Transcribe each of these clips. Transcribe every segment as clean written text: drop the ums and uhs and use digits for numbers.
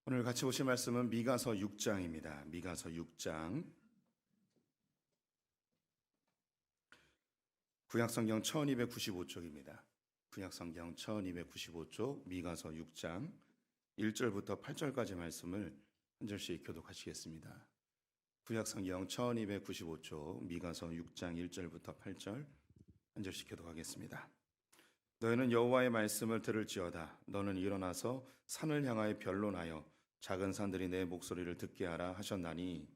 오늘 같이 보실 말씀은 미가서 6장입니다. 미가서 6장. 구약성경 1295쪽입니다. 구약성경 1295쪽 미가서 6장 1절부터 8절까지 말씀을 한 절씩 교독하시겠습니다. 구약성경 1295쪽 미가서 6장 1절부터 8절 한 절씩 교독하겠습니다. 너희는 여호와의 말씀을 들을지어다. 너는 일어나서 산을 향하여 변론하여 작은 산들이 내 목소리를 듣게 하라 하셨나니,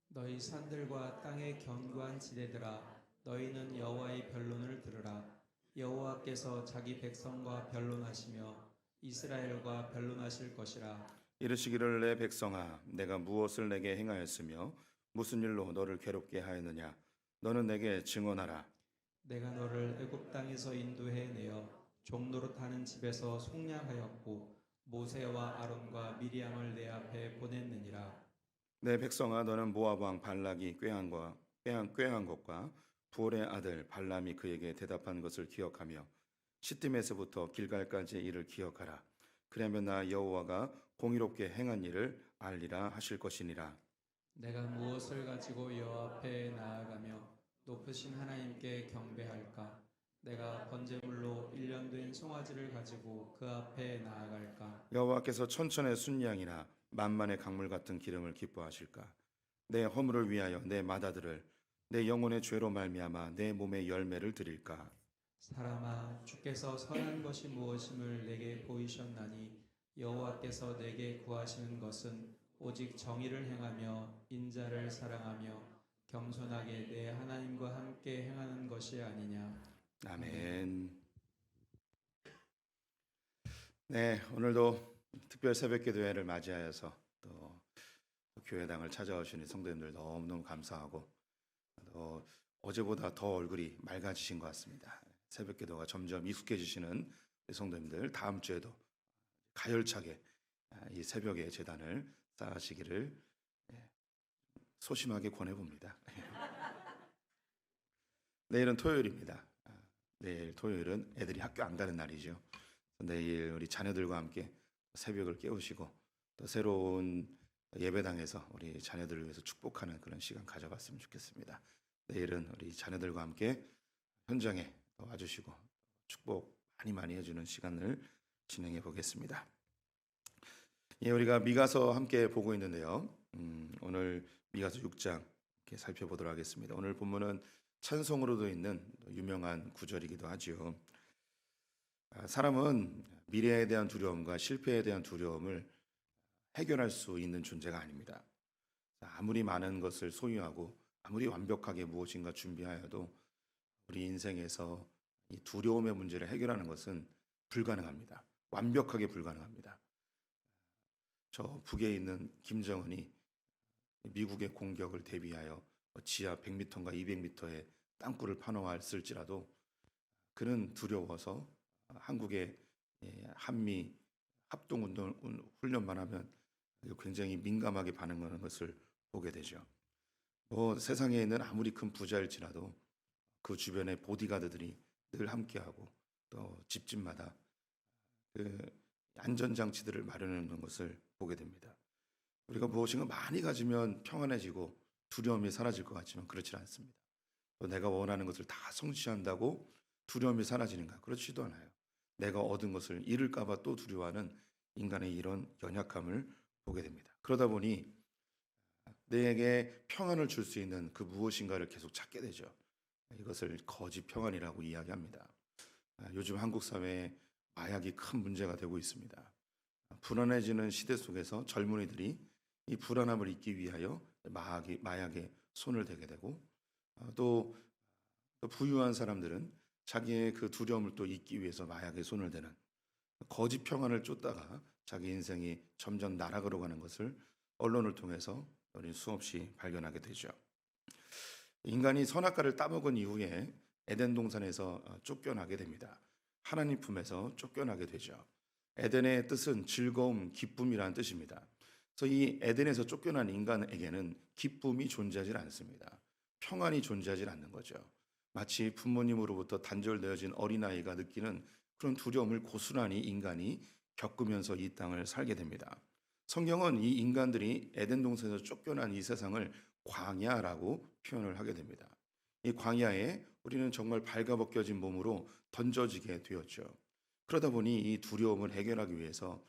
너희 산들과 땅의 견고한 지대들아, 너희는 여호와의 변론을 들으라. 여호와께서 자기 백성과 변론하시며 이스라엘과 변론하실 것이라. 이르시기를 내 백성아, 내가 무엇을 내게 행하였으며 무슨 일로 너를 괴롭게 하였느냐? 너는 내게 증언하라. 내가 너를 애굽 땅에서 인도해 내어 종노릇 하는 집에서 속량하였고 모세와 아론과 미리암을 내 앞에 보냈느니라. 내 백성아, 너는 모압 왕 발락이 꾀한 것과 부올의 아들 발람이 그에게 대답한 것을 기억하며 시딤에서부터 길갈까지의 일을 기억하라. 그러면 나 여호와가 공의롭게 행한 일을 알리라 하실 것이니라. 내가 무엇을 가지고 여호와 앞에 나아가며 높으신 하나님께 경배할까? 내가 번제물로 1년 된 송아지를 가지고 그 앞에 나아갈까? 여호와께서 천천의 순양이나 만만의 강물 같은 기름을 기뻐하실까? 내 허물을 위하여 내 마다들을 내 영혼의 죄로 말미암아 내 몸의 열매를 드릴까? 사람아, 주께서 선한 것이 무엇임을 내게 보이셨나니 여호와께서 내게 구하시는 것은 오직 정의를 행하며 인자를 사랑하며 겸손하게 내 하나님과 함께 행하는 것이 아니냐. 아멘. 네, 오늘도 특별 새벽기도회를 맞이하여서 또 교회당을 찾아오시는 성도님들 너무너무 감사하고, 또 어제보다 더 얼굴이 맑아지신 것 같습니다. 새벽기도가 점점 익숙해지시는 성도님들, 다음 주에도 가열차게 이 새벽의 제단을 쌓으시기를 소심하게 권해봅니다. 내일은 토요일입니다. 내일 토요일은 애들이 학교 안 가는 날이죠. 내일 우리 자녀들과 함께 새벽을 깨우시고 또 새로운 예배당에서 우리 자녀들을 위해서 축복하는 그런 시간 가져봤으면 좋겠습니다. 내일은 우리 자녀들과 함께 현장에 와주시고 축복 많이 해주는 시간을 진행해 보겠습니다. 예, 우리가 미가서 함께 보고 있는데요. 오늘 미가서 6장 이렇게 살펴보도록 하겠습니다. 오늘 본문은 찬송으로도 있는 유명한 구절이기도 하지요. 사람은 미래에 대한 두려움과 실패에 대한 두려움을 해결할 수 있는 존재가 아닙니다. 아무리 많은 것을 소유하고 아무리 완벽하게 무엇인가 준비하여도 우리 인생에서 이 두려움의 문제를 해결하는 것은 불가능합니다. 완벽하게 불가능합니다. 저 북에 있는 김정은이 미국의 공격을 대비하여 지하 100m인가 200m의 땅굴을 파놓았을지라도 그는 두려워서 한국의 한미 합동운동 훈련만 하면 굉장히 민감하게 반응하는 것을 보게 되죠. 세상에 있는 아무리 큰 부자일지라도 그 주변에 보디가드들이 늘 함께하고 또 집집마다 그 안전장치들을 마련해 놓는 것을 보게 됩니다. 우리가 무엇인가 많이 가지면 평안해지고 두려움이 사라질 것 같지만 그렇지 않습니다. 또 내가 원하는 것을 다 성취한다고 두려움이 사라지는가? 그렇지도 않아요. 내가 얻은 것을 잃을까 봐 또 두려워하는 인간의 이런 연약함을 보게 됩니다. 그러다 보니 내게 평안을 줄 수 있는 그 무엇인가를 계속 찾게 되죠. 이것을 거짓 평안이라고 이야기합니다. 요즘 한국 사회에 마약이 큰 문제가 되고 있습니다. 불안해지는 시대 속에서 젊은이들이 이 불안함을 잊기 위하여 마약에 손을 대게 되고, 또 부유한 사람들은 자기의 그 두려움을 또 잊기 위해서 마약에 손을 대는 거짓 평안을 쫓다가 자기 인생이 점점 나락으로 가는 것을 언론을 통해서 우리 수없이 발견하게 되죠. 인간이 선악과를 따먹은 이후에 에덴 동산에서 쫓겨나게 됩니다. 하나님 품에서 쫓겨나게 되죠. 에덴의 뜻은 즐거움, 기쁨이라는 뜻입니다. 그래서 이 에덴에서 쫓겨난 인간에게는 기쁨이 존재하지 않습니다. 평안이 존재하지 않는 거죠. 마치 부모님으로부터 단절되어진 어린아이가 느끼는 그런 두려움을 고스란히 인간이 겪으면서 이 땅을 살게 됩니다. 성경은 이 인간들이 에덴 동산에서 쫓겨난 이 세상을 광야라고 표현을 하게 됩니다. 이 광야에 우리는 정말 발가벗겨진 몸으로 던져지게 되었죠. 그러다 보니 이 두려움을 해결하기 위해서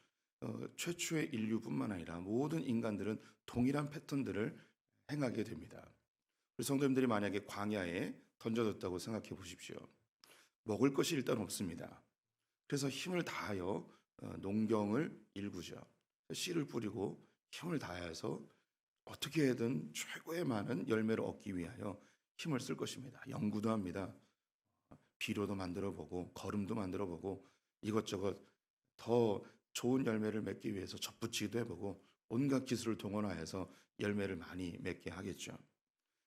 최초의 인류뿐만 아니라 모든 인간들은 동일한 패턴들을 행하게 됩니다. 우리 성도님들이 만약에 광야에 던져졌다고 생각해 보십시오. 먹을 것이 일단 없습니다. 그래서 힘을 다하여 농경을 일구죠. 씨를 뿌리고 힘을 다해서 어떻게든 최고의 많은 열매를 얻기 위하여 힘을 쓸 것입니다. 연구도 합니다. 비료도 만들어 보고 거름도 만들어 보고 이것저것 더 좋은 열매를 맺기 위해서 접붙이기도 해보고 온갖 기술을 동원하여서 열매를 많이 맺게 하겠죠.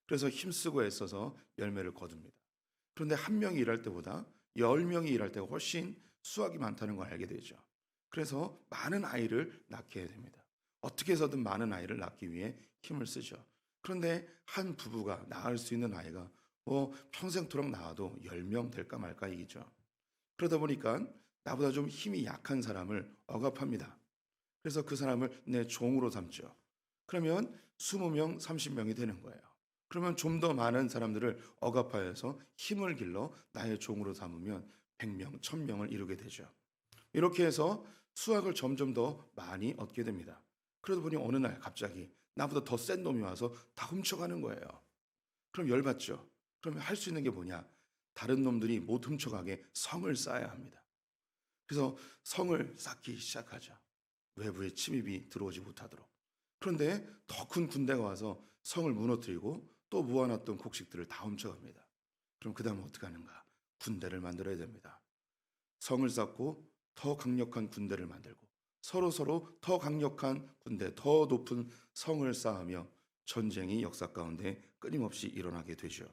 그래서 힘쓰고 애써서 열매를 거둡니다. 그런데 한 명이 일할 때보다 10명이 일할 때가 훨씬 수확이 많다는 걸 알게 되죠. 그래서 많은 아이를 낳게 됩니다. 어떻게 해서든 많은 아이를 낳기 위해 힘을 쓰죠. 그런데 한 부부가 낳을 수 있는 아이가 평생토록 낳아도 10명 될까 말까 이기죠. 그러다 보니까 나보다 좀 힘이 약한 사람을 억압합니다. 그래서 그 사람을 내 종으로 삼죠. 그러면 20명, 30명이 되는 거예요. 그러면 좀 더 많은 사람들을 억압하여서 힘을 길러 나의 종으로 삼으면 100명, 1000명을 이루게 되죠. 이렇게 해서 수확을 점점 더 많이 얻게 됩니다. 그러다 보니 어느 날 갑자기 나보다 더 센 놈이 와서 다 훔쳐가는 거예요. 그럼 열받죠. 그러면 할 수 있는 게 뭐냐? 다른 놈들이 못 훔쳐가게 성을 쌓아야 합니다. 그래서 성을 쌓기 시작하죠. 외부의 침입이 들어오지 못하도록. 그런데 더 큰 군대가 와서 성을 무너뜨리고 또 모아놨던 곡식들을 다 훔쳐갑니다. 그럼 그 다음 어떻게 하는가? 군대를 만들어야 됩니다. 성을 쌓고 더 강력한 군대를 만들고 서로 더 강력한 군대, 더 높은 성을 쌓으며 전쟁이 역사 가운데 끊임없이 일어나게 되죠.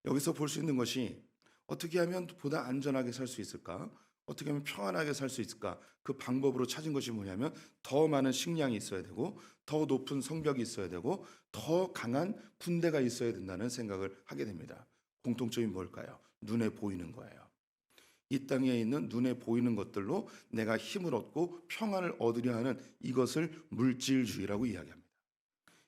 여기서 볼 수 있는 것이 어떻게 하면 보다 안전하게 살 수 있을까? 어떻게 하면 평안하게 살 수 있을까? 그 방법으로 찾은 것이 뭐냐면 더 많은 식량이 있어야 되고 더 높은 성벽이 있어야 되고 더 강한 군대가 있어야 된다는 생각을 하게 됩니다. 공통점이 뭘까요? 눈에 보이는 거예요. 이 땅에 있는 눈에 보이는 것들로 내가 힘을 얻고 평안을 얻으려 하는 이것을 물질주의라고 이야기합니다.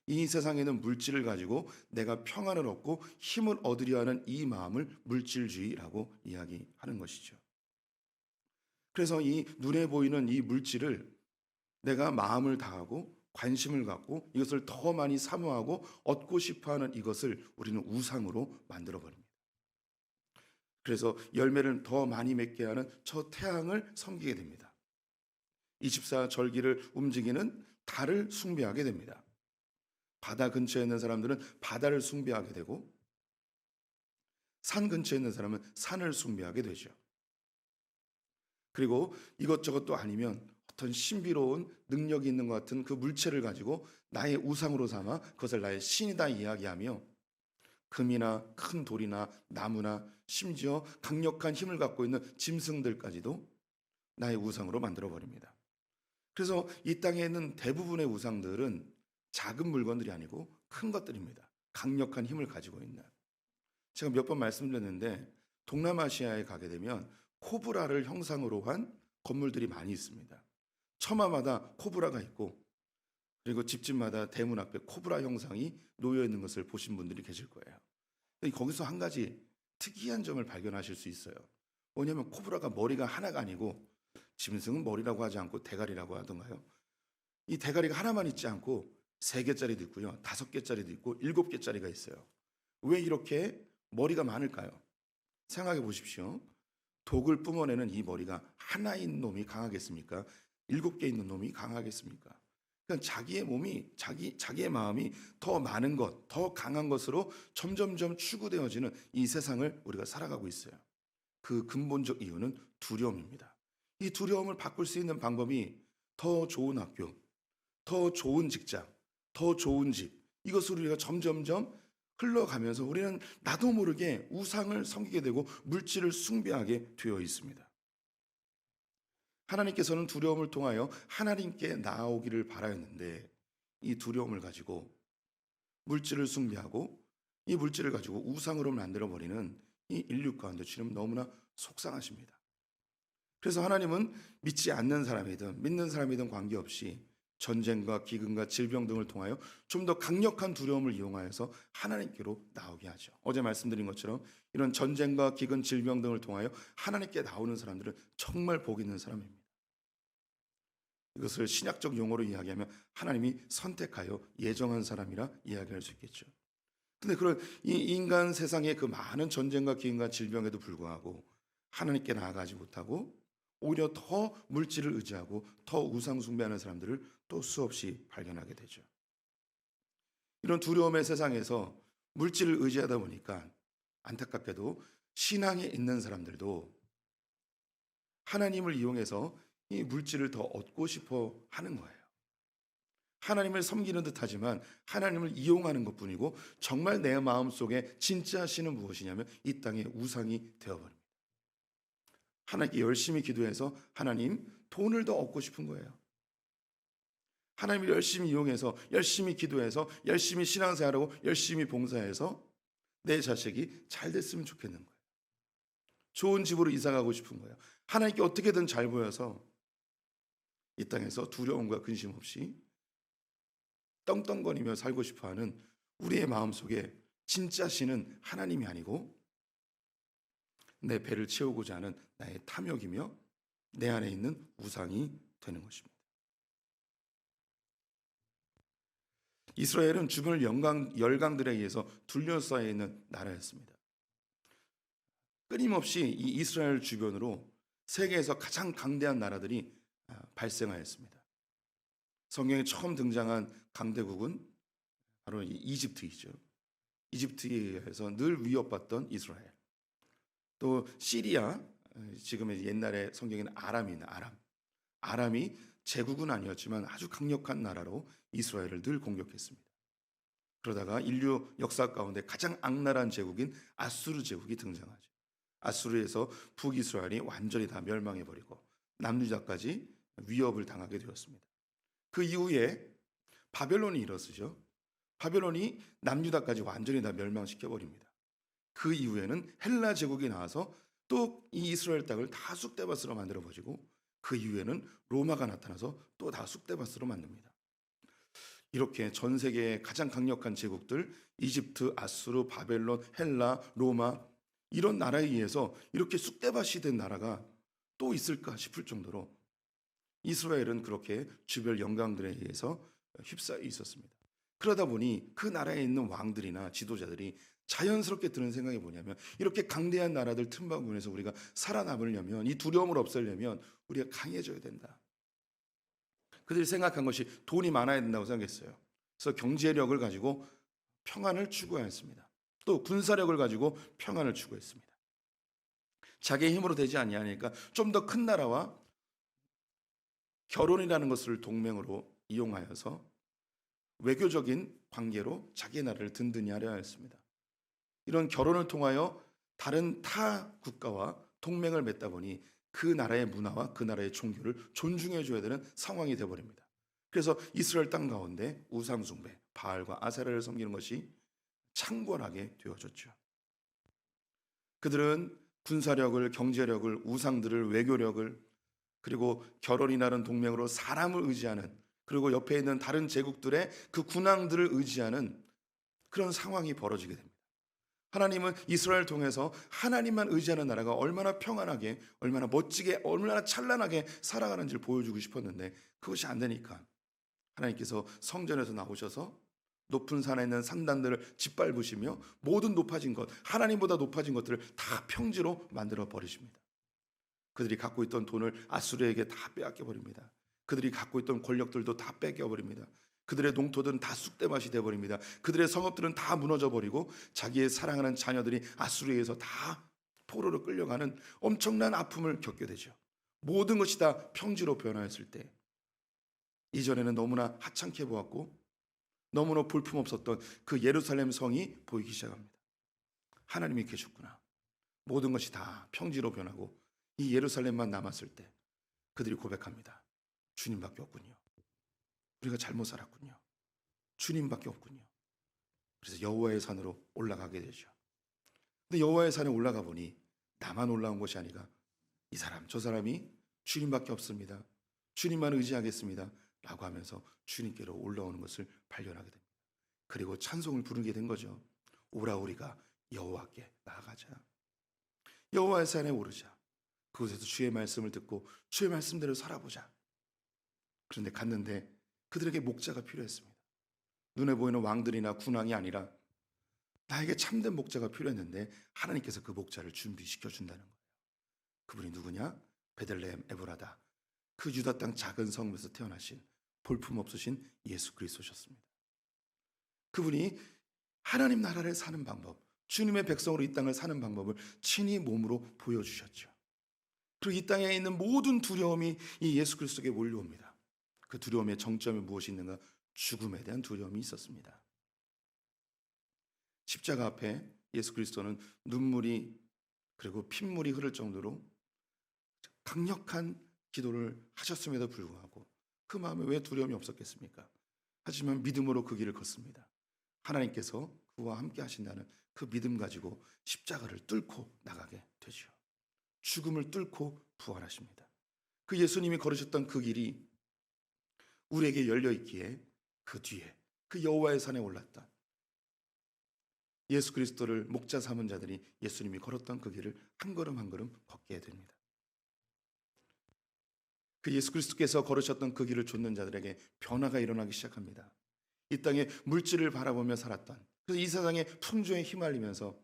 이 세상에는 물질을 가지고 내가 평안을 얻고 힘을 얻으려 하는 이 마음을 물질주의라고 이야기하는 것이죠. 그래서 이 눈에 보이는 이 물질을 내가 마음을 다하고 관심을 갖고 이것을 더 많이 사모하고 얻고 싶어하는 이것을 우리는 우상으로 만들어버립니다. 그래서 열매를 더 많이 맺게 하는 저 태양을 섬기게 됩니다. 24절기를 움직이는 달을 숭배하게 됩니다. 바다 근처에 있는 사람들은 바다를 숭배하게 되고 산 근처에 있는 사람은 산을 숭배하게 되죠. 그리고 이것저것도 아니면 어떤 신비로운 능력이 있는 것 같은 그 물체를 가지고 나의 우상으로 삼아 그것을 나의 신이다 이야기하며 금이나 큰 돌이나 나무나 심지어 강력한 힘을 갖고 있는 짐승들까지도 나의 우상으로 만들어버립니다. 그래서 이 땅에 있는 대부분의 우상들은 작은 물건들이 아니고 큰 것들입니다. 강력한 힘을 가지고 있는. 제가 몇 번 말씀드렸는데 동남아시아에 가게 되면 코브라를 형상으로 한 건물들이 많이 있습니다. 처마마다 코브라가 있고 그리고 집집마다 대문 앞에 코브라 형상이 놓여 있는 것을 보신 분들이 계실 거예요. 거기서 한 가지 특이한 점을 발견하실 수 있어요. 뭐냐면 코브라가 머리가 하나가 아니고 짐승은 머리라고 하지 않고 대가리라고 하던가요? 이 대가리가 하나만 있지 않고 3개짜리도 있고요. 5개짜리도 있고 7개짜리가 있어요. 왜 이렇게 머리가 많을까요? 생각해 보십시오. 독을 뿜어내는 이 머리가 하나인 놈이 강하겠습니까? 7개 있는 놈이 강하겠습니까? 그러니까 자기의 몸이 자기의 마음이 더 많은 것, 더 강한 것으로 점점점 추구되어지는 이 세상을 우리가 살아가고 있어요. 그 근본적 이유는 두려움입니다. 이 두려움을 바꿀 수 있는 방법이 더 좋은 학교, 더 좋은 직장, 더 좋은 집, 이것을 우리가 점점점 흘러가면서 우리는 나도 모르게 우상을 섬기게 되고 물질을 숭배하게 되어 있습니다. 하나님께서는 두려움을 통하여 하나님께 나아오기를 바라였는데 이 두려움을 가지고 물질을 숭배하고 이 물질을 가지고 우상으로 만들어버리는 이 인류 가운데 주님 너무나 속상하십니다. 그래서 하나님은 믿지 않는 사람이든 믿는 사람이든 관계없이 전쟁과 기근과 질병 등을 통하여 좀 더 강력한 두려움을 이용하여서 하나님께로 나오게 하죠. 어제 말씀드린 것처럼 이런 전쟁과 기근, 질병 등을 통하여 하나님께 나오는 사람들은 정말 복 있는 사람입니다. 이것을 신약적 용어로 이야기하면 하나님이 선택하여 예정한 사람이라 이야기할 수 있겠죠. 근데 그런 이 인간 세상의 그 많은 전쟁과 기근과 질병에도 불구하고 하나님께 나아가지 못하고 오히려 더 물질을 의지하고 더 우상 숭배하는 사람들을 또 수없이 발견하게 되죠. 이런 두려움의 세상에서 물질을 의지하다 보니까 안타깝게도 신앙에 있는 사람들도 하나님을 이용해서 이 물질을 더 얻고 싶어 하는 거예요. 하나님을 섬기는 듯 하지만 하나님을 이용하는 것뿐이고 정말 내 마음속에 진짜 신은 무엇이냐면 이 땅의 우상이 되어버립니다. 하나님께 열심히 기도해서 하나님 돈을 더 얻고 싶은 거예요. 하나님을 열심히 이용해서 열심히 기도해서 열심히 신앙생활하고 열심히 봉사해서 내 자식이 잘 됐으면 좋겠는 거예요. 좋은 집으로 이사가고 싶은 거예요. 하나님께 어떻게든 잘 보여서 이 땅에서 두려움과 근심 없이 떵떵거리며 살고 싶어하는 우리의 마음속에 진짜 신은 하나님이 아니고 내 배를 채우고자 하는 나의 탐욕이며 내 안에 있는 우상이 되는 것입니다. 이스라엘은 주변을 열강들에 의해서 둘러싸여 있는 나라였습니다. 끊임없이 이 이스라엘 주변으로 세계에서 가장 강대한 나라들이 발생하였습니다. 성경에 처음 등장한 강대국은 바로 이집트이죠. 이집트에 의해서 늘 위협받던 이스라엘. 또 시리아, 지금 옛날에 성경에는 아람이 아람이 제국은 아니었지만 아주 강력한 나라로 이스라엘을 늘 공격했습니다. 그러다가 인류 역사 가운데 가장 악랄한 제국인 아수르 제국이 등장하죠. 아수르에서 북이스라엘이 완전히 다 멸망해버리고 남유다까지 위협을 당하게 되었습니다. 그 이후에 바벨론이 일어서죠. 바벨론이 남유다까지 완전히 다 멸망시켜버립니다. 그 이후에는 헬라 제국이 나와서 또 이 이스라엘 땅을 다 쑥대밭으로 만들어버리고 그 이후에는 로마가 나타나서 또 다 쑥대밭으로 만듭니다. 이렇게 전 세계의 가장 강력한 제국들 이집트, 아수르, 바벨론, 헬라, 로마 이런 나라에 의해서 이렇게 쑥대밭이 된 나라가 또 있을까 싶을 정도로 이스라엘은 그렇게 주변 영광들에 의해서 휩싸여 있었습니다. 그러다 보니 그 나라에 있는 왕들이나 지도자들이 자연스럽게 드는 생각이 뭐냐면 이렇게 강대한 나라들 틈바구니에서 우리가 살아남으려면 이 두려움을 없애려면 우리가 강해져야 된다. 그들이 생각한 것이 돈이 많아야 된다고 생각했어요. 그래서 경제력을 가지고 평안을 추구하였습니다. 또 군사력을 가지고 평안을 추구했습니다. 자기의 힘으로 되지 아니하니까 좀 더 큰 나라와 결혼이라는 것을 동맹으로 이용하여서 외교적인 관계로 자기 나라를 든든히 하려 하였습니다. 이런 결혼을 통하여 다른 타 국가와 동맹을 맺다 보니 그 나라의 문화와 그 나라의 종교를 존중해 줘야 되는 상황이 되어버립니다. 그래서 이스라엘 땅 가운데 우상 숭배, 바알과 아세라를 섬기는 것이 창궐하게 되어졌죠. 그들은 군사력을, 경제력을, 우상들을, 외교력을 그리고 결혼이라는 동맹으로 사람을 의지하는 그리고 옆에 있는 다른 제국들의 그 군왕들을 의지하는 그런 상황이 벌어지게 됩니다. 하나님은 이스라엘을 통해서 하나님만 의지하는 나라가 얼마나 평안하게, 얼마나 멋지게, 얼마나 찬란하게 살아가는지를 보여주고 싶었는데 그것이 안 되니까 하나님께서 성전에서 나오셔서 높은 산에 있는 산단들을 짓밟으시며 모든 높아진 것, 하나님보다 높아진 것들을 다 평지로 만들어 버리십니다. 그들이 갖고 있던 돈을 아수르에게 다 빼앗겨 버립니다. 그들이 갖고 있던 권력들도 다 뺏겨 버립니다. 그들의 농토들은 다 쑥대밭이 되어버립니다. 그들의 성읍들은 다 무너져버리고 자기의 사랑하는 자녀들이 아수르에 의해서 다 포로로 끌려가는 엄청난 아픔을 겪게 되죠. 모든 것이 다 평지로 변화했을 때 이전에는 너무나 하찮게 보았고 너무나 볼품없었던 그 예루살렘 성이 보이기 시작합니다. 하나님이 계셨구나. 모든 것이 다 평지로 변하고 이 예루살렘만 남았을 때 그들이 고백합니다. 주님밖에 없군요. 우리가 잘못 살았군요. 주님밖에 없군요. 그래서 여호와의 산으로 올라가게 되죠. 근데 여호와의 산에 올라가 보니 나만 올라온 것이 아니라 이 사람 저 사람이 주님밖에 없습니다. 주님만 의지하겠습니다. 라고 하면서 주님께로 올라오는 것을 발견하게 됩니다. 그리고 찬송을 부르게 된 거죠. 오라 우리가 여호와께 나아가자. 여호와의 산에 오르자. 그곳에서 주의 말씀을 듣고 주의 말씀대로 살아보자. 그런데 갔는데 그들에게 목자가 필요했습니다. 눈에 보이는 왕들이나 군왕이 아니라 나에게 참된 목자가 필요했는데 하나님께서 그 목자를 준비시켜 준다는 거예요. 그분이 누구냐? 베들레헴 에브라다. 그 유다 땅 작은 성에서 태어나신 볼품없으신 예수 그리스도셨습니다. 그분이 하나님 나라를 사는 방법, 주님의 백성으로 이 땅을 사는 방법을 친히 몸으로 보여주셨죠. 그리고 이 땅에 있는 모든 두려움이 이 예수 그리스도에게 몰려옵니다. 그 두려움의 정점이 무엇이 있는가? 죽음에 대한 두려움이 있었습니다. 십자가 앞에 예수 그리스도는 눈물이 그리고 핏물이 흐를 정도로 강력한 기도를 하셨음에도 불구하고 그 마음에 왜 두려움이 없었겠습니까? 하지만 믿음으로 그 길을 걷습니다. 하나님께서 그와 함께 하신다는 그 믿음 가지고 십자가를 뚫고 나가게 되죠. 죽음을 뚫고 부활하십니다. 그 예수님이 걸으셨던 그 길이 우리에게 열려 있기에 그 뒤에 그 여호와의 산에 올랐던 예수 그리스도를 목자 삼은 자들이 예수님이 걸었던 그 길을 한 걸음 한 걸음 걷게 됩니다. 그 예수 그리스도께서 걸으셨던 그 길을 좇는 자들에게 변화가 일어나기 시작합니다. 이 땅에 물질을 바라보며 살았던, 그래서 이 세상의 풍조에 휘말리면서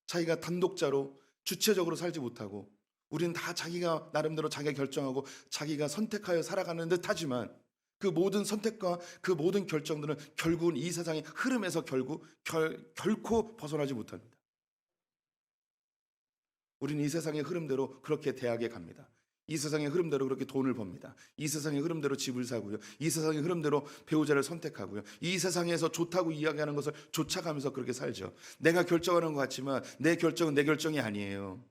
자기가 단독자로 주체적으로 살지 못하고 우리는 다 자기가 나름대로 자기가 결정하고 자기가 선택하여 살아가는 듯 하지만 그 모든 선택과 그 모든 결정들은 결국은 이 세상의 흐름에서 결코 벗어나지 못합니다. 우리는 이 세상의 흐름대로 그렇게 대학에 갑니다. 이 세상의 흐름대로 그렇게 돈을 법니다. 이 세상의 흐름대로 집을 사고요. 이 세상의 흐름대로 배우자를 선택하고요. 이 세상에서 좋다고 이야기하는 것을 쫓아가면서 그렇게 살죠. 내가 결정하는 것 같지만 내 결정은 내 결정이 아니에요.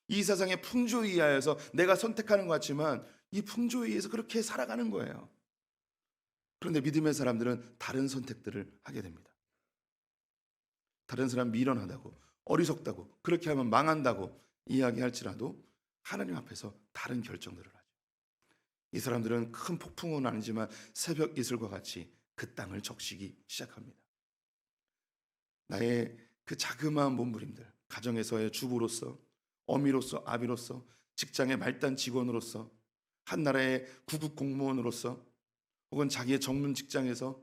이 세상의 풍조에 의하여서 내가 선택하는 것 같지만 이 풍조에 의해서 그렇게 살아가는 거예요. 그런데 믿음의 사람들은 다른 선택들을 하게 됩니다. 다른 사람 미련하다고, 어리석다고, 그렇게 하면 망한다고 이야기할지라도 하나님 앞에서 다른 결정들을 하죠. 이 사람들은 큰 폭풍은 아니지만 새벽 이슬과 같이 그 땅을 적시기 시작합니다. 나의 그 자그마한 몸부림들, 가정에서의 주부로서, 어미로서, 아비로서, 직장의 말단 직원으로서, 한 나라의 구급 공무원으로서, 혹은 자기의 전문 직장에서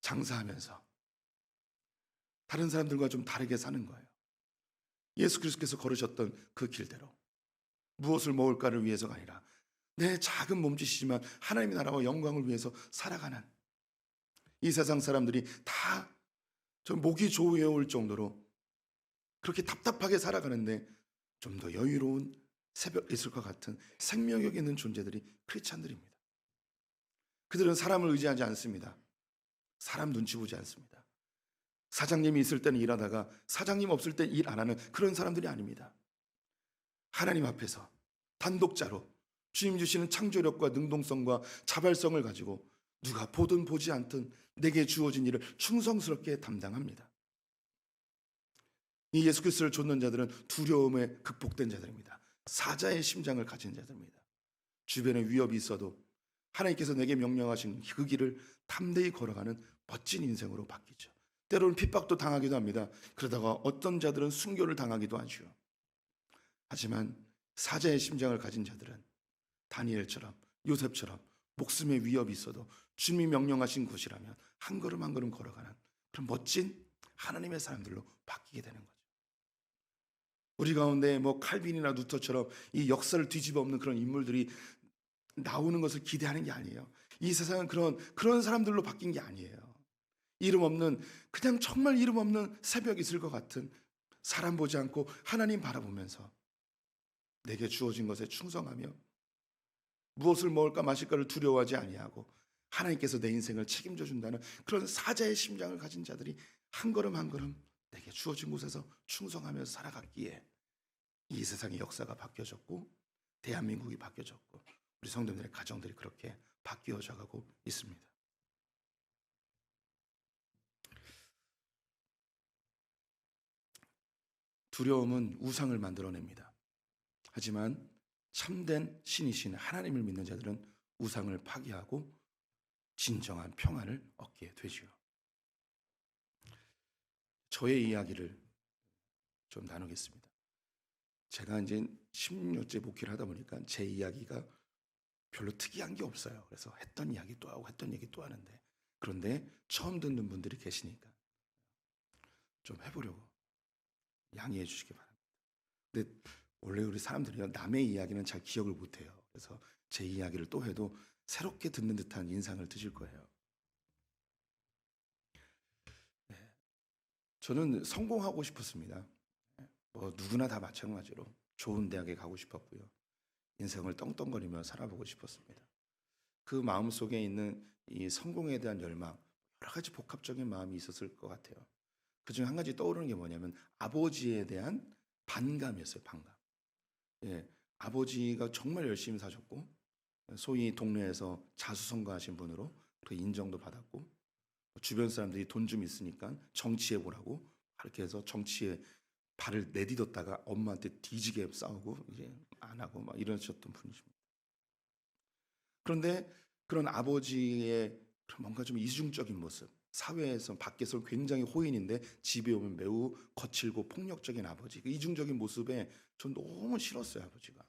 장사하면서 다른 사람들과 좀 다르게 사는 거예요. 예수 그리스도께서 걸으셨던 그 길대로 무엇을 먹을까를 위해서가 아니라 내 작은 몸짓이지만 하나님의 나라와 영광을 위해서 살아가는 이 세상 사람들이 다 좀 목이 조여올 정도로 그렇게 답답하게 살아가는데 좀 더 여유로운 새벽 이슬과 같은 생명력 있는 존재들이 크리스찬들입니다. 그들은 사람을 의지하지 않습니다. 사람 눈치 보지 않습니다. 사장님이 있을 때는 일하다가 사장님 없을 때 일 안 하는 그런 사람들이 아닙니다. 하나님 앞에서 단독자로 주님 주시는 창조력과 능동성과 자발성을 가지고 누가 보든 보지 않든 내게 주어진 일을 충성스럽게 담당합니다. 이 예수 그리스도를 좇는 자들은 두려움에 극복된 자들입니다. 사자의 심장을 가진 자들입니다. 주변에 위협이 있어도 하나님께서 내게 명령하신 그 길을 담대히 걸어가는 멋진 인생으로 바뀌죠. 때로는 핍박도 당하기도 합니다. 그러다가 어떤 자들은 순교를 당하기도 하죠. 하지만 사자의 심장을 가진 자들은 다니엘처럼 요셉처럼 목숨의 위협이 있어도 주님이 명령하신 곳이라면 한 걸음 한 걸음 걸어가는 그런 멋진 하나님의 사람들로 바뀌게 되는 거죠. 우리 가운데 뭐 칼빈이나 루터처럼 이 역사를 뒤집어 엎는 그런 인물들이 나오는 것을 기대하는 게 아니에요. 이 세상은 그런 사람들로 바뀐 게 아니에요. 이름 없는, 그냥 정말 이름 없는 새벽 이슬 것 같은, 사람 보지 않고 하나님 바라보면서 내게 주어진 것에 충성하며 무엇을 먹을까 마실까를 두려워하지 아니하고 하나님께서 내 인생을 책임져 준다는 그런 사자의 심장을 가진 자들이 한 걸음 한 걸음 내게 주어진 곳에서 충성하며 살아갔기에 이 세상의 역사가 바뀌어졌고 대한민국이 바뀌어졌고 우리 성도들의 가정들이 그렇게 바뀌어져 가고 있습니다. 두려움은 우상을 만들어냅니다. 하지만 참된 신이신 하나님을 믿는 자들은 우상을 파괴하고 진정한 평안을 얻게 되지요. 저의 이야기를 좀 나누겠습니다. 제가 이제 16년째 목회를 하다 보니까 제 이야기가 별로 특이한 게 없어요. 그래서 했던 이야기 또 하고 했던 얘기 또 하는데, 그런데 처음 듣는 분들이 계시니까 좀 해보려고 양해해 주시기 바랍니다. 근데 원래 우리 사람들이 남의 이야기는 잘 기억을 못해요. 그래서 제 이야기를 또 해도 새롭게 듣는 듯한 인상을 드실 거예요. 저는 성공하고 싶었습니다. 뭐 누구나 다 마찬가지로 좋은 대학에 가고 싶었고요. 인생을 떵떵거리며 살아보고 싶었습니다. 그 마음 속에 있는 이 성공에 대한 열망, 여러 가지 복합적인 마음이 있었을 것 같아요. 그중 한 가지 떠오르는 게 뭐냐면 아버지에 대한 반감이었어요. 반감. 예, 아버지가 정말 열심히 사셨고 소위 동네에서 자수성가하신 분으로 그 인정도 받았고, 주변 사람들이 돈 좀 있으니까 정치해 보라고 그렇게 해서 정치에 발을 내딛었다가 엄마한테 뒤지게 싸우고 이제 안 하고 막 이러셨던 분이십니다. 그런데 그런 아버지의 그런 뭔가 좀 이중적인 모습, 사회에서 밖에서 굉장히 호인인데 집에 오면 매우 거칠고 폭력적인 아버지, 그 이중적인 모습에 전 너무 싫었어요, 아버지가.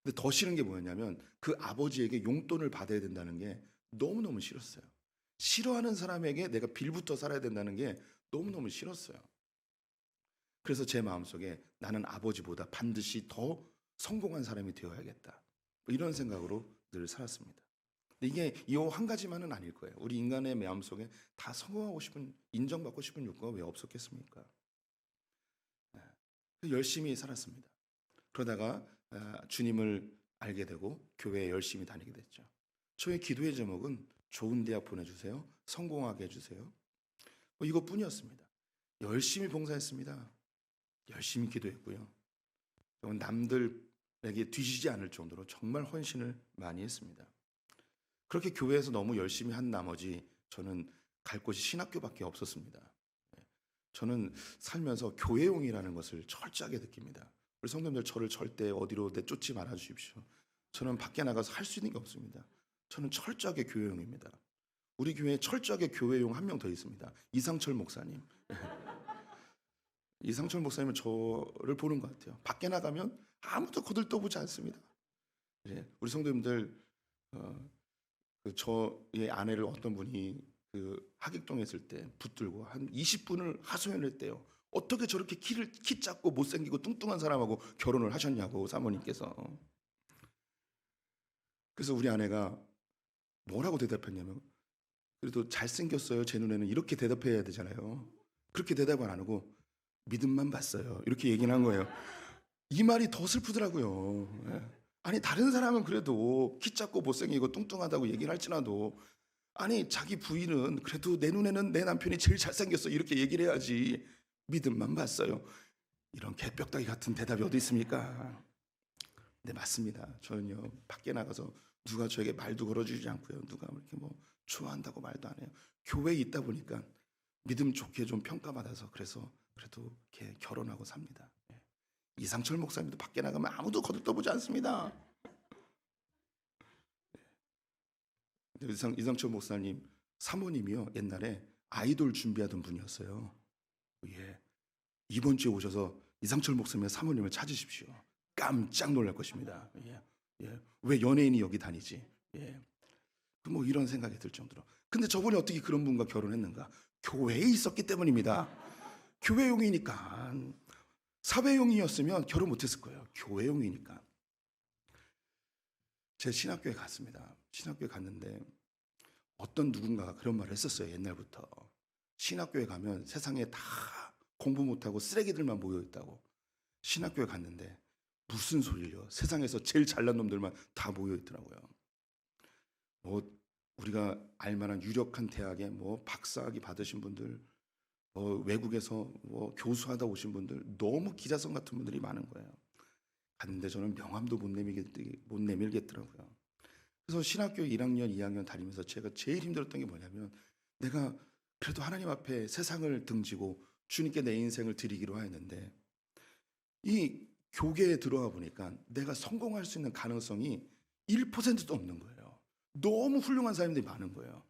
근데 더 싫은 게 뭐였냐면 그 아버지에게 용돈을 받아야 된다는 게 너무너무 싫었어요. 싫어하는 사람에게 내가 빌붙어 살아야 된다는 게 너무너무 싫었어요. 그래서 제 마음속에 나는 아버지보다 반드시 더 성공한 사람이 되어야겠다, 뭐 이런 생각으로 늘 살았습니다. 근데 이게 이 한 가지만은 아닐 거예요. 우리 인간의 마음속에 다 성공하고 싶은, 인정받고 싶은 욕구가 왜 없었겠습니까? 열심히 살았습니다. 그러다가 주님을 알게 되고 교회에 열심히 다니게 됐죠. 저의 기도의 제목은 좋은 대학 보내주세요, 성공하게 해주세요, 뭐 이것뿐이었습니다. 열심히 봉사했습니다. 열심히 기도했고요. 남들에게 뒤지지 않을 정도로 정말 헌신을 많이 했습니다. 그렇게 교회에서 너무 열심히 한 나머지 저는 갈 곳이 신학교밖에 없었습니다. 저는 살면서 교회용이라는 것을 철저하게 느낍니다. 우리 성도님들, 저를 절대 어디로 내쫓지 말아 주십시오. 저는 밖에 나가서 할 수 있는 게 없습니다. 저는 철저하게 교회용입니다. 우리 교회에 철저하게 교회용 한 명 더 있습니다. 이상철 목사님. 이상철 목사님은 저를 보는 것 같아요. 밖에 나가면 아무도 거들떠보지 않습니다. 우리 성도님들, 저의 아내를 어떤 분이 하객동에 있을 때 붙들고 한 20분을 하소연을 했대요. 어떻게 저렇게 키 작고 못생기고 뚱뚱한 사람하고 결혼을 하셨냐고, 사모님께서. 그래서 우리 아내가 뭐라고 대답했냐면, 그래도 잘생겼어요, 제 눈에는, 이렇게 대답해야 되잖아요. 그렇게 대답을 안 하고 믿음만 봤어요, 이렇게 얘기를 한 거예요. 이 말이 더 슬프더라고요. 아니, 다른 사람은 그래도 키 작고 못생기고 뚱뚱하다고 얘기를 할지라도, 아니, 자기 부인은 그래도 내 눈에는 내 남편이 제일 잘생겼어, 이렇게 얘기를 해야지. 믿음만 봤어요, 이런 개벽다귀 같은 대답이 어디 있습니까? 네, 맞습니다. 저는요, 밖에 나가서 누가 저에게 말도 걸어주지 않고요, 누가 이렇게 뭐 좋아한다고 말도 안 해요. 교회에 있다 보니까 믿음 좋게 좀 평가받아서 그래서 그래도 이렇게 결혼하고 삽니다. 이상철 목사님도 밖에 나가면 아무도 거들떠보지 않습니다. 이상철 목사님 사모님이요, 옛날에 아이돌 준비하던 분이었어요. 예, 이번 주에 오셔서 이상철 목사님의 사모님을 찾으십시오. 깜짝 놀랄 것입니다. 왜 연예인이 여기 다니지? 뭐 이런 생각이 들 정도로. 근데 저분이 어떻게 그런 분과 결혼했는가? 교회에 있었기 때문입니다. 교회용이니까. 사회용이었으면 결혼 못했을 거예요. 교회용이니까. 제 신학교에 갔습니다. 신학교에 갔는데 어떤 누군가가 그런 말을 했었어요, 옛날부터. 신학교에 가면 세상에 다 공부 못하고 쓰레기들만 모여있다고. 신학교에 갔는데 무슨 소리요? 세상에서 제일 잘난 놈들만 다 모여있더라고요. 뭐 우리가 알만한 유력한 대학에 뭐 박사학위 받으신 분들, 외국에서 뭐 교수하다 오신 분들, 너무 기자성 같은 분들이 많은 거예요. 갔는데 저는 명함도 못 내밀겠더라고요. 그래서 신학교 1학년, 2학년 다니면서 제가 제일 힘들었던 게 뭐냐면, 내가 그래도 하나님 앞에 세상을 등지고 주님께 내 인생을 드리기로 하였는데, 이 교계에 들어와 보니까 내가 성공할 수 있는 가능성이 1%도 없는 거예요. 너무 훌륭한 사람들이 많은 거예요.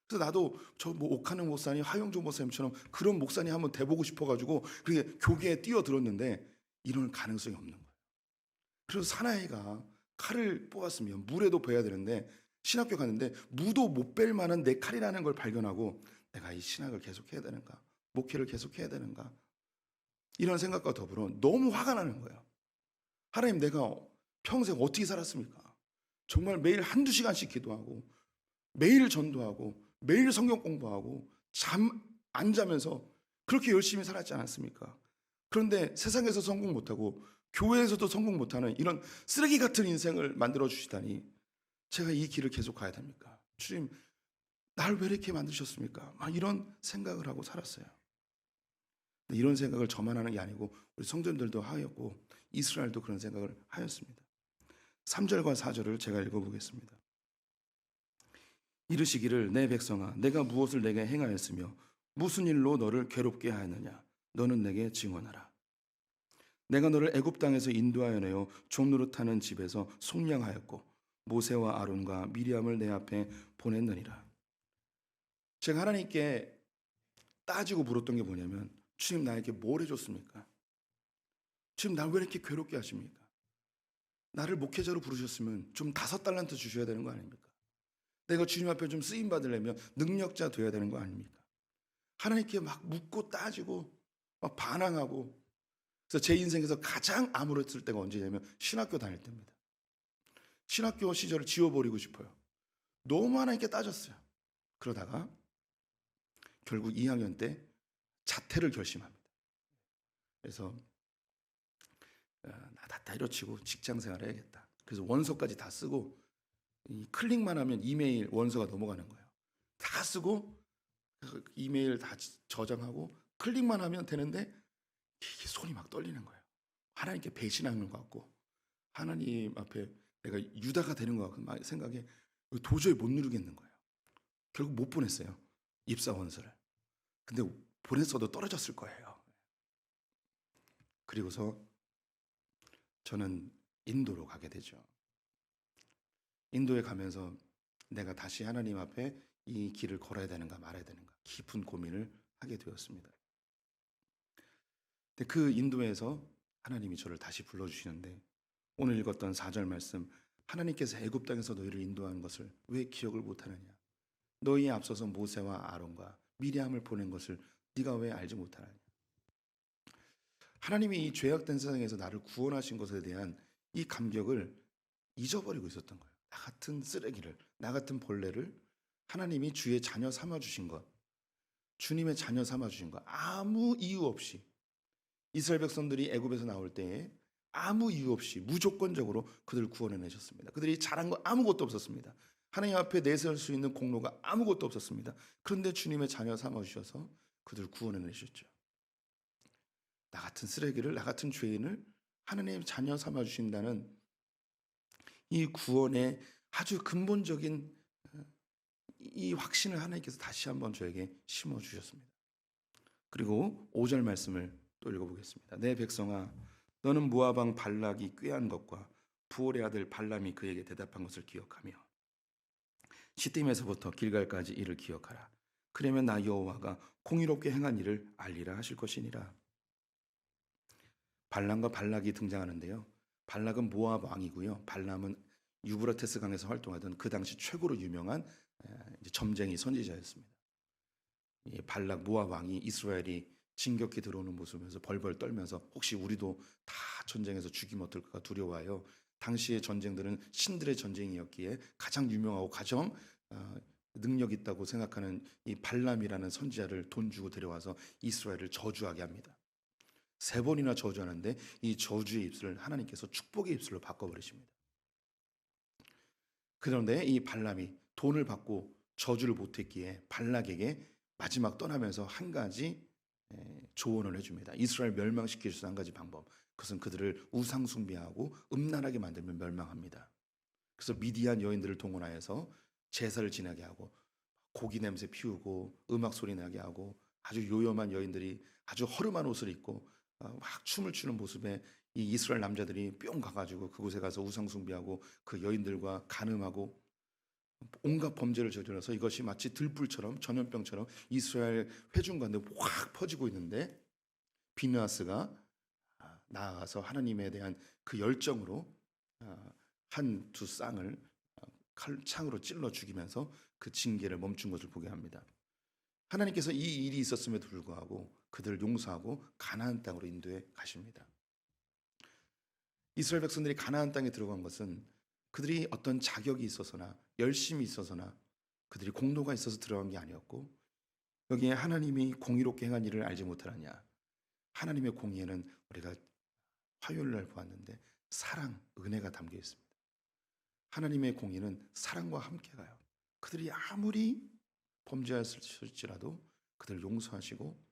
그래서 나도 저 뭐 옥하는 목사님, 하영조 목사님처럼 그런 목사님 한번 돼보고 싶어가지고 그게 교계에 뛰어들었는데 이런 가능성이 없는 거예요. 그래서 사나이가 칼을 뽑았으면 물에도 베야 되는데 신학교 갔는데 무도 못 뺄 만한 내 칼이라는 걸 발견하고 내가 이 신학을 계속해야 되는가, 목회를 계속해야 되는가, 이런 생각과 더불어 너무 화가 나는 거예요. 하나님, 내가 평생 어떻게 살았습니까? 정말 매일 한두 시간씩 기도하고 매일 전도하고 매일 성경 공부하고 잠 안 자면서 그렇게 열심히 살았지 않았습니까? 그런데 세상에서 성공 못하고 교회에서도 성공 못하는 이런 쓰레기 같은 인생을 만들어 주시다니 제가 이 길을 계속 가야 됩니까? 주님, 날 왜 이렇게 만드셨습니까? 막 이런 생각을 하고 살았어요. 이런 생각을 저만 하는 게 아니고 우리 성도님들도 하였고 이스라엘도 그런 생각을 하였습니다. 3절과 4절을 제가 읽어보겠습니다. 이르시기를 내 백성아 내가 무엇을 내게 행하였으며 무슨 일로 너를 괴롭게 하였느냐 너는 내게 증언하라. 내가 너를 애굽 땅에서 인도하여 내어 종노릇하는 집에서 속량하였고 모세와 아론과 미리암을 내 앞에 보냈느니라. 제가 하나님께 따지고 물었던 게 뭐냐면 주님 나에게 뭘 해줬습니까? 주님 날 왜 이렇게 괴롭게 하십니까? 나를 목회자로 부르셨으면 좀 5달란트 주셔야 되는 거 아닙니까? 내가 주님 앞에 좀 쓰임 받으려면 능력자 돼야 되는 거 아닙니까? 하나님께 막 묻고 따지고 막 반항하고. 그래서 제 인생에서 가장 암울했을 때가 언제냐면 신학교 다닐 때입니다. 신학교 시절을 지워버리고 싶어요. 너무 하나님께 따졌어요. 그러다가 결국 2학년 때 자퇴를 결심합니다. 그래서 나 다 때려치고 직장 생활을 해야겠다. 그래서 원서까지 다 쓰고 이 클릭만 하면 이메일 원서가 넘어가는 거예요. 다 쓰고 이메일 다 저장하고 클릭만 하면 되는데 이게 손이 막 떨리는 거예요. 하나님께 배신하는 것 같고 하나님 앞에 내가 유다가 되는 것 같고 생각에 도저히 못 누르겠는 거예요. 결국 못 보냈어요. 입사 원서를. 근데 보냈어도 떨어졌을 거예요. 그리고서 저는 인도로 가게 되죠. 인도에 가면서 내가 다시 하나님 앞에 이 길을 걸어야 되는가 말아야 되는가 깊은 고민을 하게 되었습니다. 근데 그 인도에서 하나님이 저를 다시 불러주시는데 오늘 읽었던 4절 말씀, 하나님께서 애굽 땅에서 너희를 인도한 것을 왜 기억을 못하느냐? 너희에 앞서서 모세와 아론과 미리암을 보낸 것을 네가 왜 알지 못하느냐? 하나님이 이 죄악된 세상에서 나를 구원하신 것에 대한 이 감격을 잊어버리고 있었던 거예요. 나 같은 쓰레기를, 나 같은 벌레를 하나님이 주의 자녀 삼아주신 것, 주님의 자녀 삼아주신 것, 아무 이유 없이 이스라엘 백성들이 애굽에서 나올 때에 아무 이유 없이 무조건적으로 그들을 구원해내셨습니다. 그들이 잘한 거 아무것도 없었습니다. 하나님 앞에 내세울 수 있는 공로가 아무것도 없었습니다. 그런데 주님의 자녀 삼아주셔서 그들을 구원해내셨죠. 나 같은 쓰레기를, 나 같은 죄인을 하나님의 자녀 삼아주신다는 이 구원의 아주 근본적인 이 확신을 하나님께서 다시 한번 저에게 심어주셨습니다. 그리고 5절 말씀을 또 읽어보겠습니다. 내 백성아 너는 모압 왕 발락이 꾀한 것과 부올의 아들 발람이 그에게 대답한 것을 기억하며 시딤에서부터 길갈까지 이를 기억하라. 그러면 나 여호와가 공의롭게 행한 일을 알리라 하실 것이니라. 발람과 발락이 등장하는데요. 발락은 모압 왕이고요. 발람은 유브라테스 강에서 활동하던 그 당시 최고로 유명한 점쟁이 선지자였습니다. 이 발락 모압 왕이 이스라엘이 진격해 들어오는 모습에서 벌벌 떨면서 혹시 우리도 다 전쟁에서 죽이면 어떨까 두려워하여 당시의 전쟁들은 신들의 전쟁이었기에 가장 유명하고 가장 능력 있다고 생각하는 이 발람이라는 선지자를 돈 주고 데려와서 이스라엘을 저주하게 합니다. 3번이나 저주하는데 이 저주의 입술을 하나님께서 축복의 입술로 바꿔버리십니다. 그런데 이 발람이 돈을 받고 저주를 못했기에 발락에게 마지막 떠나면서 한 가지 조언을 해줍니다. 이스라엘 멸망시킬 수 있는 한 가지 방법, 그것은 그들을 우상 숭배하고 음란하게 만들면 멸망합니다. 그래서 미디안 여인들을 동원하여서 제사를 지나게 하고 고기 냄새 피우고 음악 소리 나게 하고 아주 요염한 여인들이 아주 허름한 옷을 입고 막 춤을 추는 모습에 이 이스라엘 남자들이 뿅 가가지고 그곳에 가서 우상 숭배하고 그 여인들과 간음하고 온갖 범죄를 저질러서 이것이 마치 들불처럼 전염병처럼 이스라엘 회중 가운데 확 퍼지고 있는데 비느하스가 나아가서 하나님에 대한 그 열정으로 한 두 쌍을 칼창으로 찔러 죽이면서 그 징계를 멈춘 것을 보게 합니다. 하나님께서 이 일이 있었음에도 불구하고 그들을 용서하고 가나안 땅으로 인도해 가십니다. 이스라엘 백성들이 가나안 땅에 들어간 것은 그들이 어떤 자격이 있어서나 열심이 있어서나 그들이 공로가 있어서 들어간 게 아니었고, 여기에 하나님이 공의롭게 행한 일을 알지 못하느냐, 하나님의 공의에는 우리가 화요일 날 보았는데 사랑, 은혜가 담겨 있습니다. 하나님의 공의는 사랑과 함께 가요. 그들이 아무리 범죄했을지라도 그들을 용서하시고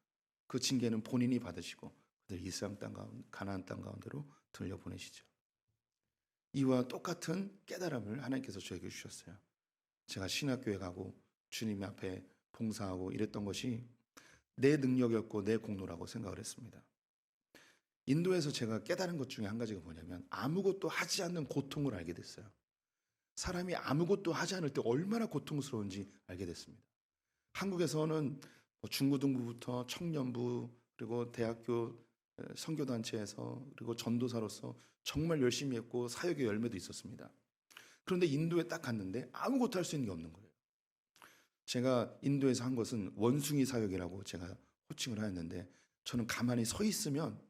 그 징계는 본인이 받으시고 그들 이스라엘 땅 가운데, 가나안 땅 가운데로 돌려보내시죠. 이와 똑같은 깨달음을 하나님께서 저에게 주셨어요. 제가 신학교에 가고 주님 앞에 봉사하고 이랬던 것이 내 능력이었고 내 공로라고 생각을 했습니다. 인도에서 제가 깨달은 것 중에 한 가지가 뭐냐면 아무것도 하지 않는 고통을 알게 됐어요. 사람이 아무것도 하지 않을 때 얼마나 고통스러운지 알게 됐습니다. 한국에서는 중고등부부터 청년부 그리고 대학교 선교단체에서 그리고 전도사로서 정말 열심히 했고 사역의 열매도 있었습니다. 그런데 인도에 딱 갔는데 아무것도 할 수 있는 게 없는 거예요. 제가 인도에서 한 것은 원숭이 사역이라고 제가 호칭을 하였는데, 저는 가만히 서 있으면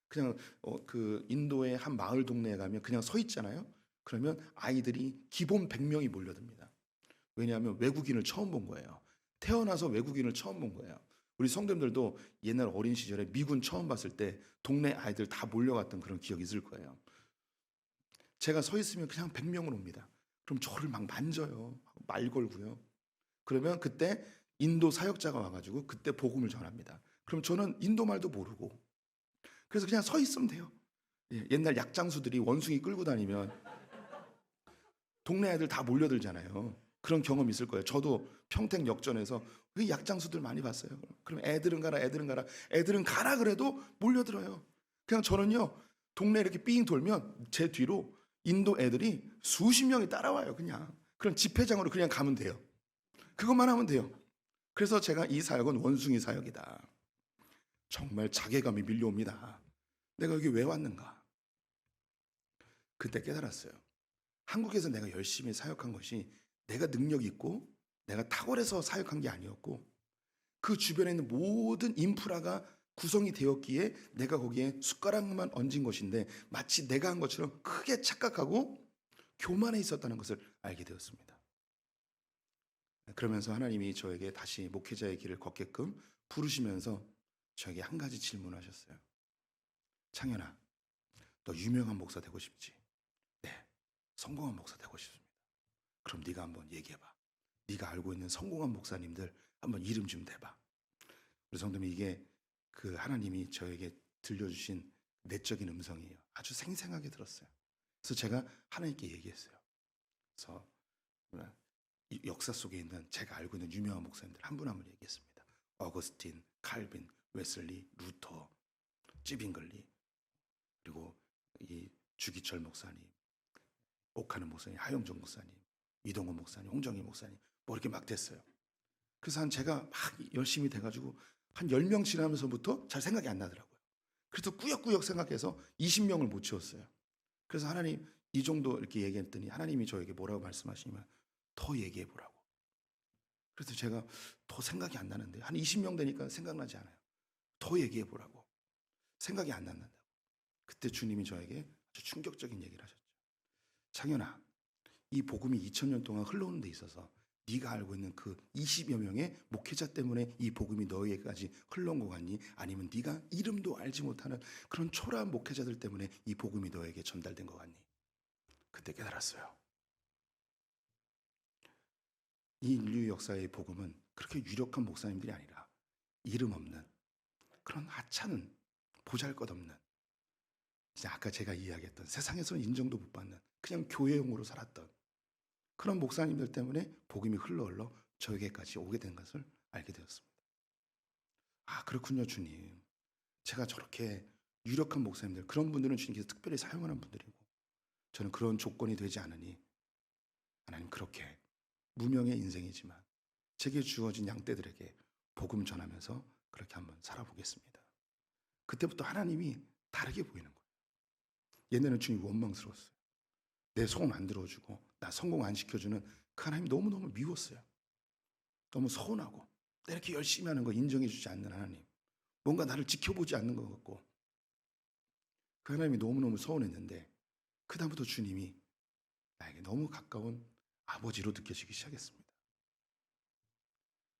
그냥 그 인도의 한 마을 동네에 가면 그냥 서 있잖아요. 그러면 아이들이 기본 100명이 몰려듭니다. 왜냐하면 외국인을 처음 본 거예요. 태어나서 외국인을 처음 본 거예요. 우리 성도님들도 옛날 어린 시절에 미군 처음 봤을 때 동네 아이들 다 몰려갔던 그런 기억이 있을 거예요. 제가 서 있으면 그냥 100명을 옵니다. 그럼 저를 막 만져요. 말 걸고요. 그러면 그때 인도 사역자가 와가지고 그때 복음을 전합니다. 그럼 저는 인도 말도 모르고 그래서 그냥 서 있으면 돼요. 옛날 약장수들이 원숭이 끌고 다니면 동네 아이들 다 몰려들잖아요. 그런 경험 있을 거예요. 저도 평택 역전에서 그 약장수들 많이 봤어요. 그럼 애들은 가라, 애들은 가라, 애들은 가라 그래도 몰려들어요. 그냥 저는요, 동네 이렇게 삥 돌면 제 뒤로 인도 애들이 수십 명이 따라와요. 그냥 그런 집회장으로 그냥 가면 돼요. 그것만 하면 돼요. 그래서 제가 이 사역은 원숭이 사역이다. 정말 자괴감이 밀려옵니다. 내가 여기 왜 왔는가? 그때 깨달았어요. 한국에서 내가 열심히 사역한 것이 내가 능력 있고 내가 탁월해서 사역한 게 아니었고, 그 주변에 있는 모든 인프라가 구성이 되었기에 내가 거기에 숟가락만 얹은 것인데 마치 내가 한 것처럼 크게 착각하고 교만해 있었다는 것을 알게 되었습니다. 그러면서 하나님이 저에게 다시 목회자의 길을 걷게끔 부르시면서 저에게 한 가지 질문하셨어요. 창현아, 너 유명한 목사 되고 싶지? 네, 성공한 목사 되고 싶습니다. 그럼 네가 한번 얘기해봐. 네가 알고 있는 성공한 목사님들 한번 이름 좀 대봐. 우리 성도님, 이게 그 하나님이 저에게 들려주신 내적인 음성이에요. 아주 생생하게 들었어요. 그래서 제가 하나님께 얘기했어요. 그래서 이 역사 속에 있는 제가 알고 있는 유명한 목사님들 한 분 한 분 얘기했습니다. 어거스틴, 칼빈, 웨슬리, 루터, 찌빙글리, 그리고 이 주기철 목사님, 옥하는 목사님, 하영정 목사님, 이동원 목사님, 홍정희 목사님, 뭐 이렇게 막 됐어요. 그래서 제가 막 열심히 돼가지고 한 10명 지나면서부터 잘 생각이 안 나더라고요. 그래서 꾸역꾸역 생각해서 20명을 못 채웠어요. 그래서 하나님, 이 정도 이렇게 얘기했더니 하나님이 저에게 뭐라고 말씀하시냐면 더 얘기해 보라고. 그래서 제가 더 생각이 안 나는데 한 20명 되니까 생각나지 않아요. 더 얘기해 보라고. 생각이 안 난다고. 그때 주님이 저에게 아주 충격적인 얘기를 하셨죠. 창현아, 이 복음이 2000년 동안 흘러오는 데 있어서 네가 알고 있는 그 20여 명의 목회자 때문에 이 복음이 너에게까지 흘러온 것 같니? 아니면 네가 이름도 알지 못하는 그런 초라한 목회자들 때문에 이 복음이 너에게 전달된 것 같니? 그때 깨달았어요. 이 인류 역사의 복음은 그렇게 유력한 목사님들이 아니라 이름 없는 그런 하찮은 보잘것없는, 진짜 아까 제가 이야기했던 세상에서는 인정도 못 받는 그냥 교회용으로 살았던 그런 목사님들 때문에 복음이 흘러 저에게까지 오게 된 것을 알게 되었습니다. 아, 그렇군요, 주님. 제가 저렇게 유력한 목사님들, 그런 분들은 주님께서 특별히 사용하는 분들이고 저는 그런 조건이 되지 않으니 하나님 그렇게 무명의 인생이지만 제게 주어진 양떼들에게 복음 전하면서 그렇게 한번 살아보겠습니다. 그때부터 하나님이 다르게 보이는 거예요. 옛날에는 주님이 원망스러웠어요. 내 소원 안 들어주고 나 성공 안 시켜주는 그 하나님 너무너무 미웠어요. 너무 서운하고 나 이렇게 열심히 하는 거 인정해주지 않는 하나님, 뭔가 나를 지켜보지 않는 것 같고 그 하나님이 너무너무 서운했는데 그다음부터 주님이 나에게 너무 가까운 아버지로 느껴지기 시작했습니다.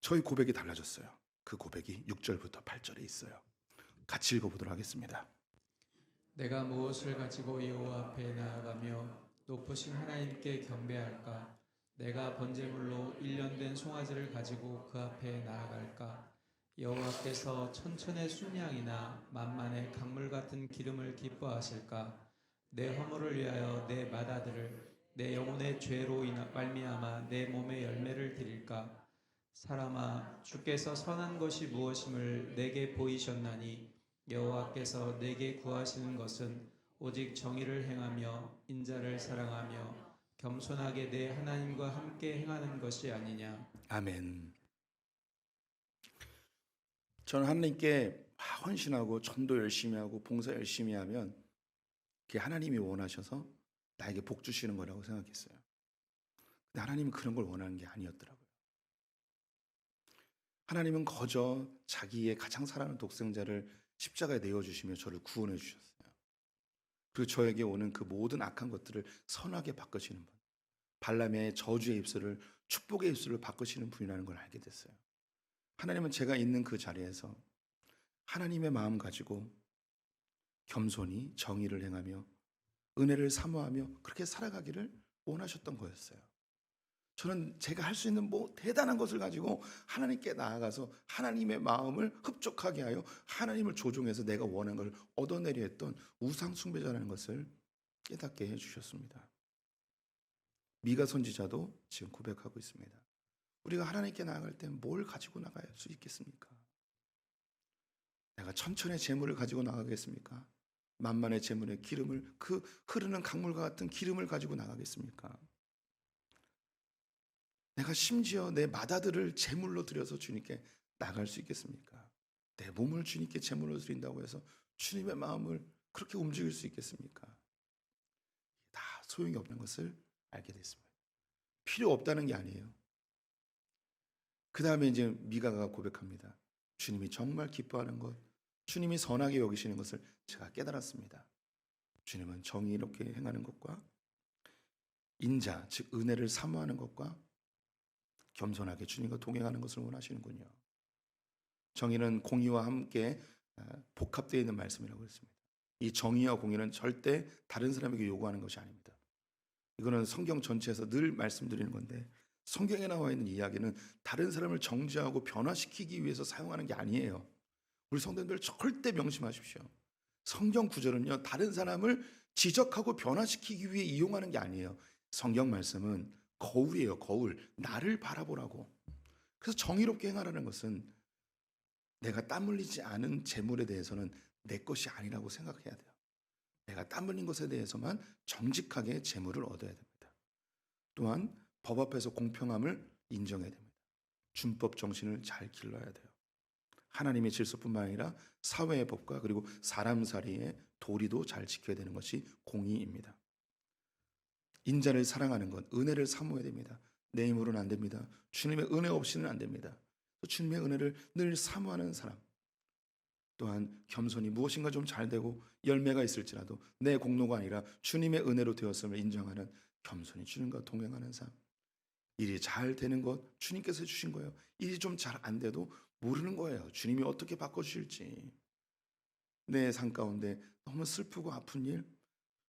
저희 고백이 달라졌어요. 그 고백이 6절부터 8절에 있어요. 같이 읽어보도록 하겠습니다. 내가 무엇을 가지고 여호와 앞에 나아가며 높으신 하나님께 경배할까? 내가 번제물로 1년 된 송아지를 가지고 그 앞에 나아갈까? 여호와께서 천천의 순양이나 만만의 강물 같은 기름을 기뻐하실까? 내 허물을 위하여 내 맏아들을 내 영혼의 죄로 말미암아 내 몸의 열매를 드릴까? 사람아, 주께서 선한 것이 무엇임을 내게 보이셨나니 여호와께서 내게 구하시는 것은 오직 정의를 행하며 인자를 사랑하며 겸손하게 내 하나님과 함께 행하는 것이 아니냐. 아멘. 저는 하나님께 헌신하고 전도 열심히 하고 봉사 열심히 하면 그게 하나님이 원하셔서 나에게 복 주시는 거라고 생각했어요. 근데 하나님은 그런 걸 원하는 게 아니었더라고요. 하나님은 거저 자기의 가장 사랑하는 독생자를 십자가에 내어주시며 저를 구원해 주셨어요. 그리고 저에게 오는 그 모든 악한 것들을 선하게 바꾸시는 분, 발람의 저주의 입술을 축복의 입술로 바꾸시는 분이라는 걸 알게 됐어요. 하나님은 제가 있는 그 자리에서 하나님의 마음 가지고 겸손히 정의를 행하며 은혜를 사모하며 그렇게 살아가기를 원하셨던 거였어요. 저는 제가 할 수 있는 뭐 대단한 것을 가지고 하나님께 나아가서 하나님의 마음을 흡족하게 하여 하나님을 조종해서 내가 원하는 걸 얻어내려 했던 우상 숭배자라는 것을 깨닫게 해주셨습니다. 미가 선지자도 지금 고백하고 있습니다. 우리가 하나님께 나아갈 때 뭘 가지고 나갈 수 있겠습니까? 내가 천천의 재물을 가지고 나가겠습니까? 만만의 재물의 기름을, 그 흐르는 강물과 같은 기름을 가지고 나가겠습니까? 내가 심지어 내 맏아들을 제물로 드려서 주님께 나갈 수 있겠습니까? 내 몸을 주님께 제물로 드린다고 해서 주님의 마음을 그렇게 움직일 수 있겠습니까? 다 소용이 없는 것을 알게 됐습니다. 필요 없다는 게 아니에요. 그 다음에 이제 미가가 고백합니다. 주님이 정말 기뻐하는 것, 주님이 선하게 여기시는 것을 제가 깨달았습니다. 주님은 정의롭게 행하는 것과 인자, 즉 은혜를 사모하는 것과 겸손하게 주님과 동행하는 것을 원하시는군요. 정의는 공의와 함께 복합되어 있는 말씀이라고 했습니다. 이 정의와 공의는 절대 다른 사람에게 요구하는 것이 아닙니다. 이거는 성경 전체에서 늘 말씀드리는 건데 성경에 나와 있는 이야기는 다른 사람을 정죄하고 변화시키기 위해서 사용하는 게 아니에요. 우리 성도님들 절대 명심하십시오. 성경 구절은요, 다른 사람을 지적하고 변화시키기 위해 이용하는 게 아니에요. 성경 말씀은 거울이에요. 거울. 나를 바라보라고. 그래서 정의롭게 행하라는 것은 내가 땀 흘리지 않은 재물에 대해서는 내 것이 아니라고 생각해야 돼요. 내가 땀 흘린 것에 대해서만 정직하게 재물을 얻어야 됩니다. 또한 법 앞에서 공평함을 인정해야 됩니다. 준법 정신을 잘 길러야 돼요. 하나님의 질서뿐만 아니라 사회의 법과 그리고 사람 사이의 도리도 잘 지켜야 되는 것이 공의입니다. 인자를 사랑하는 것, 은혜를 사모해야 됩니다. 내 힘으로는 안 됩니다. 주님의 은혜 없이는 안 됩니다. 주님의 은혜를 늘 사모하는 사람, 또한 겸손히 무엇인가 좀 잘 되고 열매가 있을지라도 내 공로가 아니라 주님의 은혜로 되었음을 인정하는 겸손히 주님과 동행하는 삶. 일이 잘 되는 것 주님께서 해주신 거예요. 일이 좀 잘 안 돼도 모르는 거예요. 주님이 어떻게 바꿔주실지. 내 삶 가운데 너무 슬프고 아픈 일,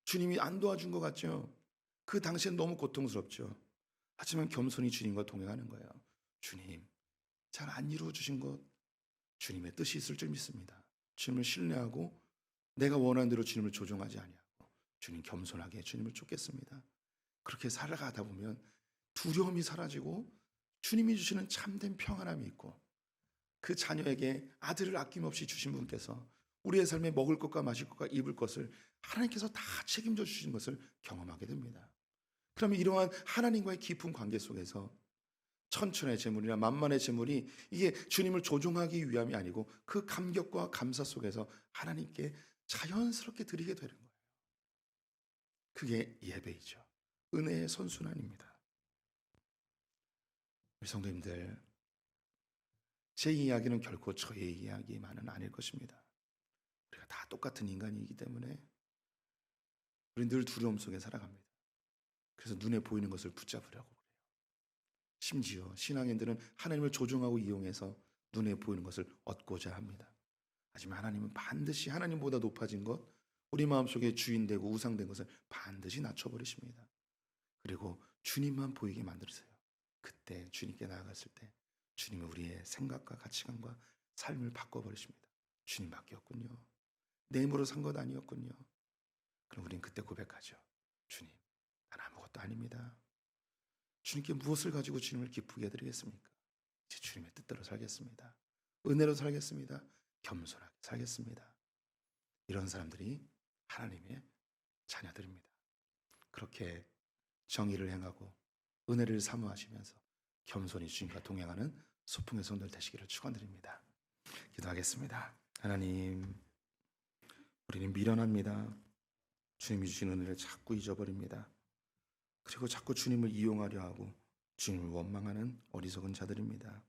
주님이 안 도와준 것 같죠? 그 당시엔 너무 고통스럽죠. 하지만 겸손히 주님과 동행하는 거예요. 주님, 잘 안 이루어 주신 것 주님의 뜻이 있을 줄 믿습니다. 주님을 신뢰하고 내가 원하는 대로 주님을 조종하지 아니하고 주님 겸손하게 주님을 쫓겠습니다. 그렇게 살아가다 보면 두려움이 사라지고 주님이 주시는 참된 평안함이 있고 그 자녀에게 아들을 아낌없이 주신 분께서 우리의 삶에 먹을 것과 마실 것과 입을 것을 하나님께서 다 책임져 주신 것을 경험하게 됩니다. 그러면 이러한 하나님과의 깊은 관계 속에서 천천의 재물이나 만만의 재물이 이게 주님을 조종하기 위함이 아니고 그 감격과 감사 속에서 하나님께 자연스럽게 드리게 되는 거예요. 그게 예배이죠. 은혜의 선순환입니다. 우리 성도님들, 제 이야기는 결코 저의 이야기만은 아닐 것입니다. 우리가 다 똑같은 인간이기 때문에 우리 늘 두려움 속에 살아갑니다. 그래서 눈에 보이는 것을 붙잡으려고 그래요. 심지어 신앙인들은 하나님을 조종하고 이용해서 눈에 보이는 것을 얻고자 합니다. 하지만 하나님은 반드시 하나님보다 높아진 것, 우리 마음속에 주인되고 우상된 것을 반드시 낮춰버리십니다. 그리고 주님만 보이게 만들으세요. 그때 주님께 나아갔을 때 주님은 우리의 생각과 가치관과 삶을 바꿔버리십니다. 주님밖에 없군요. 내 힘으로 산 것 아니었군요. 그럼 우리는 그때 고백하죠. 주님, 난 아무것도 아닙니다. 주님께 무엇을 가지고 주님을 기쁘게 해드리겠습니까? 이제 주님의 뜻대로 살겠습니다. 은혜로 살겠습니다. 겸손하게 살겠습니다. 이런 사람들이 하나님의 자녀들입니다. 그렇게 정의를 행하고 은혜를 사모하시면서 겸손히 주님과 동행하는 소풍의 성도들 되시기를 축원드립니다. 기도하겠습니다. 하나님, 우리는 미련합니다. 주님이 주신 은혜를 자꾸 잊어버립니다. 그리고 자꾸 주님을 이용하려 하고 주님을 원망하는 어리석은 자들입니다.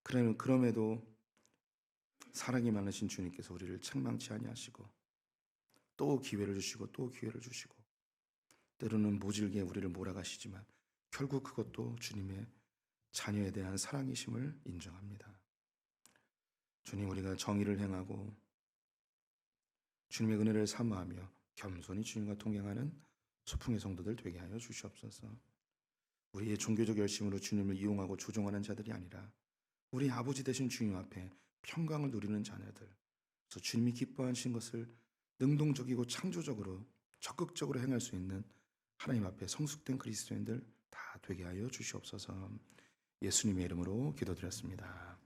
그럼에도 사랑이 많으신 주님께서 우리를 책망치 아니하시고 또 기회를 주시고 또 기회를 주시고 때로는 모질게 우리를 몰아가시지만 결국 그것도 주님의 자녀에 대한 사랑이심을 인정합니다. 주님, 우리가 정의를 행하고 주님의 은혜를 사모하며 겸손히 주님과 동행하는 소풍의 성도들 되게 하여 주시옵소서. 우리의 종교적 열심으로 주님을 이용하고 조종하는 자들이 아니라 우리 아버지 되신 주님 앞에 평강을 누리는 자녀들, 그래서 주님이 기뻐하신 것을 능동적이고 창조적으로 적극적으로 행할 수 있는 하나님 앞에 성숙된 그리스도인들 다 되게 하여 주시옵소서. 예수님의 이름으로 기도드렸습니다.